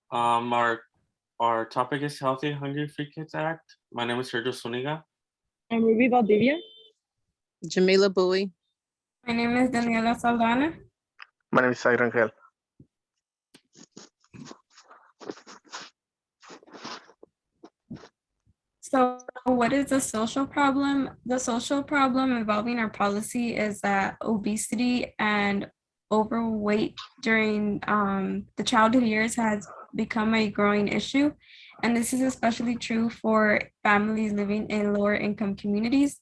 Um, our our topic is Healthy Hungry Free Kids Act. My name is Sergio Suniga. I'm Ruby Valdivia. Jamila Bowie. My name is Daniela Saldana. My name is Zair Rangel. So what is the social problem? The social problem involving our policy is that obesity and overweight during the childhood years has become a growing issue. And this is especially true for families living in lower income communities.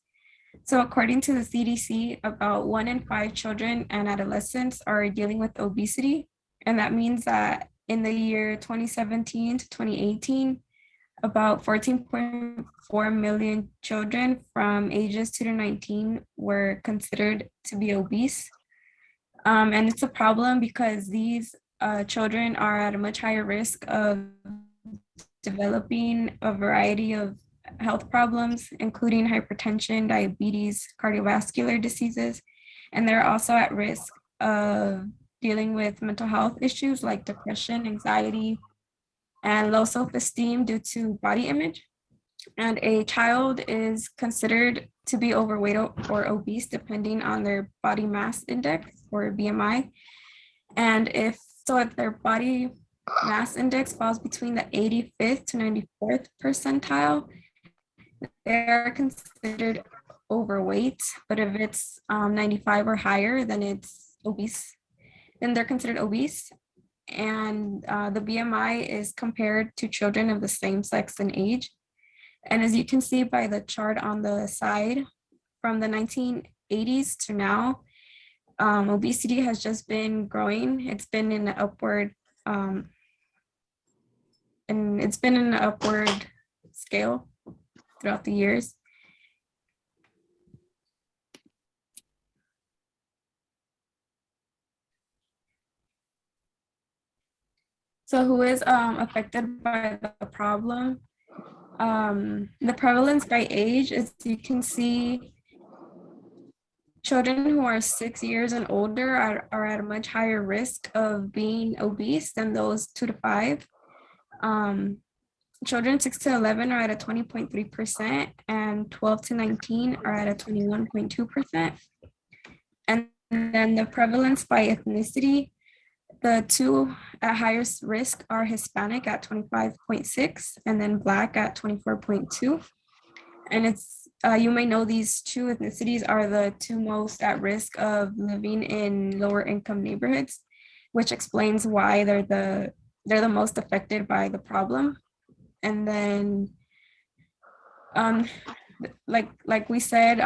So according to the CDC, about 1 in 5 children and adolescents are dealing with obesity. And that means that in the year 2017 to 2018, about 14.4 million children from ages 2 to 19 were considered to be obese. And it's a problem because these children are at a much higher risk of developing a variety of health problems, including hypertension, diabetes, cardiovascular diseases, and they're also at risk of dealing with mental health issues like depression, anxiety, and low self-esteem due to body image. And a child is considered to be overweight or obese depending on their body mass index or BMI. And if their body mass index falls between the 85th to 94th percentile, they're considered overweight. But if it's 95 or higher, then it's obese. Then they're considered obese. And the BMI is compared to children of the same sex and age. And as you can see by the chart on the side, from the 1980s to now, obesity has just been growing. It's been in an upward, scale throughout the years. So who is affected by the problem? The prevalence by age, as you can see, children who are 6 years and older are at a much higher risk of being obese than those 2 to 5. Children 6 to 11 are at a 20.3%, and 12 to 19 are at a 21.2%. And then the prevalence by ethnicity, the two at highest risk are Hispanic at 25.6 and then Black at 24.2. And it's you may know these two ethnicities are the two most at risk of living in lower income neighborhoods, which explains why they're the most affected by the problem. And then like we said,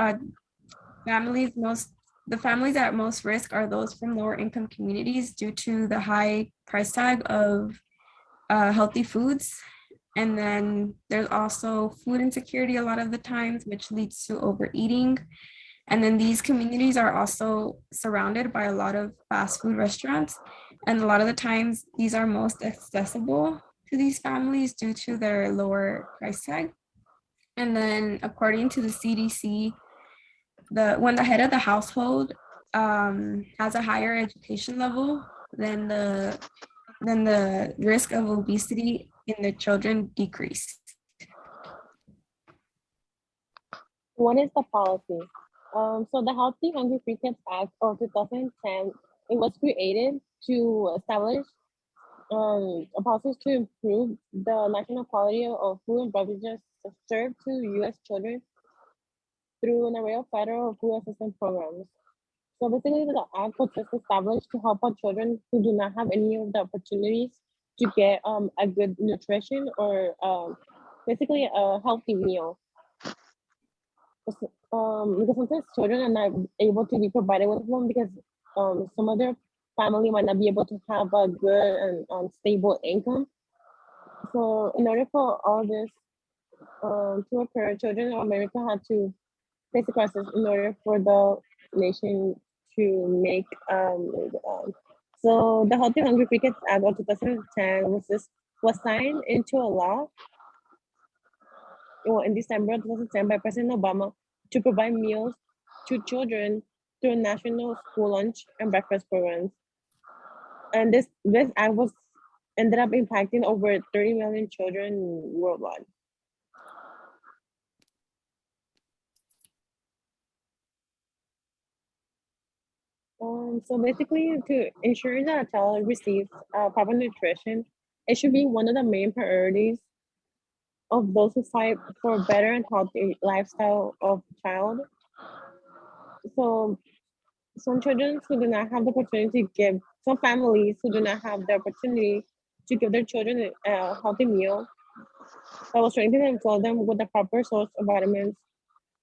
the families at most risk are those from lower income communities due to the high price tag of healthy foods. And then there's also food insecurity a lot of the times, which leads to overeating. And then these communities are also surrounded by a lot of fast food restaurants. And a lot of the times these are most accessible to these families due to their lower price tag. And then according to the CDC, when the head of the household has a higher education level, then the risk of obesity in the children decrease. What is the policy? So the Healthy Hungry Free Kids Act of 2010, it was created to establish a process to improve the national quality of food and beverages served to U.S. children through an array of federal food assistance programs. So basically, the act was just established to help out children who do not have any of the opportunities to get a good nutrition or basically a healthy meal. Because sometimes children are not able to be provided with one because some of their family might not be able to have a good and stable income. So in order for all this to occur, children of America had to face the crisis in order for the nation to make so the Healthy Hungry Free Kids Act of 2010 was signed into a law in December 2010 by President Obama to provide meals to children through national school lunch and breakfast programs. And this act was ended up impacting over 30 million children worldwide. So basically, to ensure that a child receives proper nutrition, it should be one of the main priorities of those who fight for better and healthy lifestyle of child. So some children who do not have the opportunity to give, some families who do not have the opportunity to give their children a healthy meal that will strengthen and fill them with the proper source of vitamins.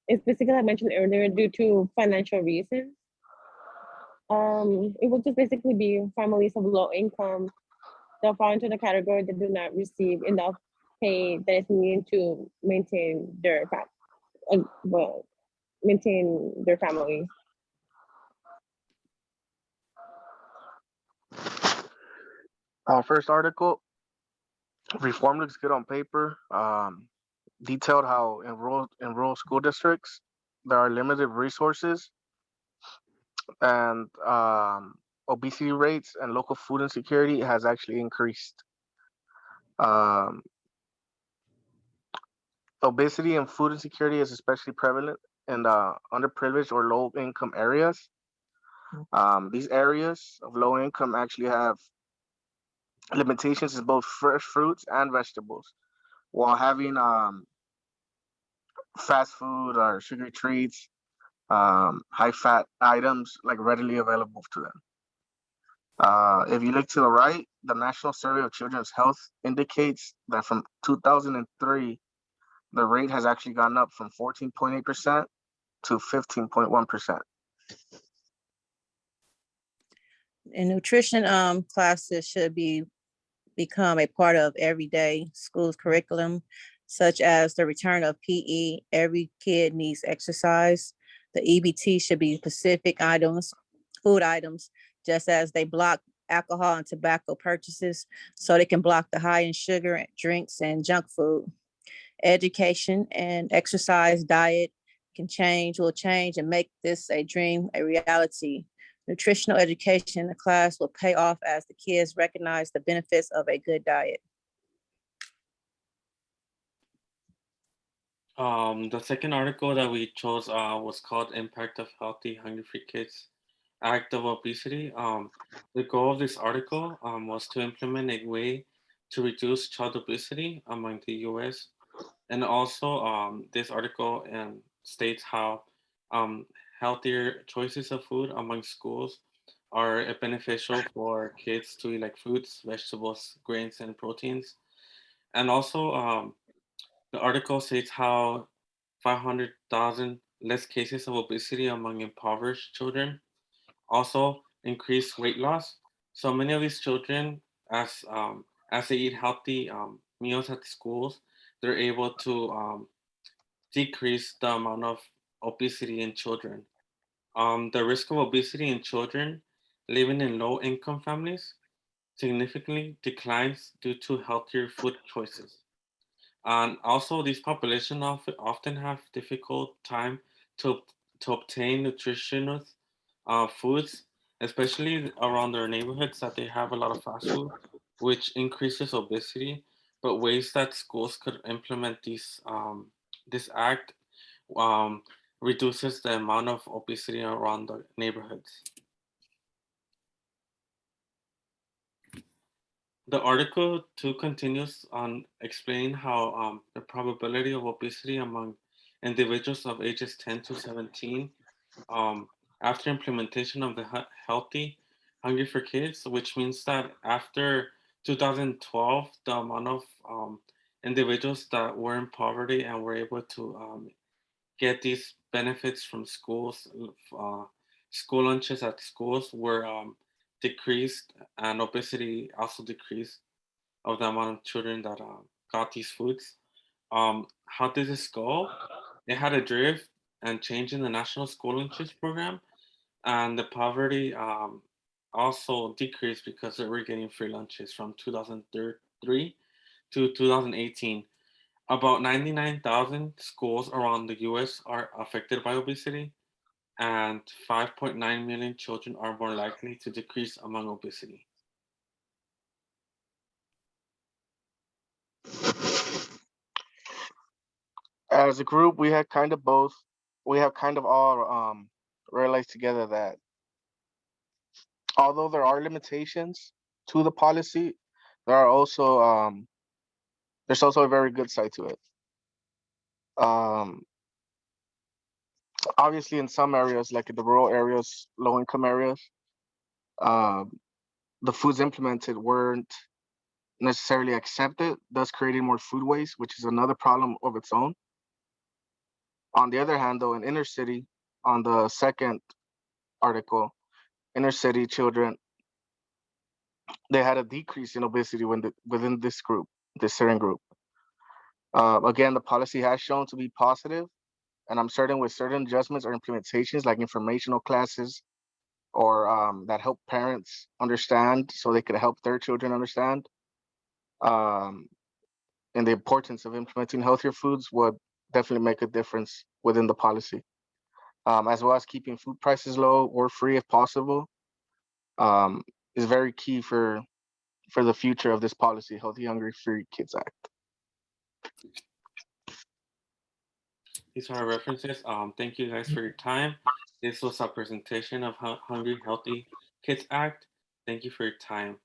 It's basically, I mentioned earlier, due to financial reasons. It would just basically be families of low income that fall into the category that do not receive enough pay that is needed to maintain their maintain their family. First article, reform looks good on paper. Detailed how in rural school districts there are limited resources and obesity rates and local food insecurity has actually increased. Um, Obesity and food insecurity is especially prevalent in the underprivileged or low income areas. These areas of low income actually have limitations in both fresh fruits and vegetables, while having fast food or sugary treats, high fat items like readily available to them. If you look to the right, the National Survey of Children's Health indicates that from 2003, the rate has actually gone up from 14.8% to 15.1%. And nutrition classes should become a part of everyday school's curriculum, such as the return of PE. Every kid needs exercise. The EBT should be specific items, food items, just as they block alcohol and tobacco purchases, so they can block the high in sugar drinks and junk food. Education and exercise diet will change and make this a dream a reality. Nutritional education in the class will pay off as the kids recognize the benefits of a good diet. The second article that we chose was called Impact of Healthy Hungry Free Kids Act of Obesity. The goal of this article was to implement a way to reduce child obesity among the US. And also this article states how healthier choices of food among schools are beneficial for kids to eat like fruits, vegetables, grains, and proteins. And also the article states how 500,000 less cases of obesity among impoverished children, also increased weight loss. So many of these children, as they eat healthy meals at the schools, they're able to decrease the amount of obesity in children. The risk of obesity in children living in low income families significantly declines due to healthier food choices. And also, these populations often have difficult time to, to obtain nutritious foods, especially around their neighborhoods that they have a lot of fast food, which increases obesity. But ways that schools could implement this act um, reduces the amount of obesity around the neighborhoods. The article too continues on explaining how the probability of obesity among individuals of ages 10 to 17 um, after implementation of the Healthy Hungry for Kids, which means that after 2012, the amount of individuals that were in poverty and were able to get these benefits from schools, school lunches at schools were decreased, and obesity also decreased of the amount of children that got these foods. How did this go? It had a drift and change in the National School Lunches Program, and the poverty also decreased because they were getting free lunches from 2003 to 2018. About 99,000 schools around the US are affected by obesity, and 5.9 million children are more likely to decrease among obesity. As a group, we had kind of both. We have kind of all realized together that although there are limitations to the policy, there are also there's also a very good side to it. Obviously, in some areas, like in the rural areas, low income areas, um, the foods implemented weren't necessarily accepted, thus creating more food waste, which is another problem of its own. On the other hand, though, in inner city, on the second article, inner city children, they had a decrease in obesity within this group, this certain group. Again, the policy has shown to be positive, and I'm certain with certain adjustments or implementations like informational classes or that help parents understand so they could help their children understand and the importance of implementing healthier foods would definitely make a difference within the policy, as well as keeping food prices low or free if possible, is very key for the future of this policy, Healthy Hungry Free Kids Act. These are our references. Thank you guys for your time. This was a presentation of Hungry Healthy Kids Act. Thank you for your time.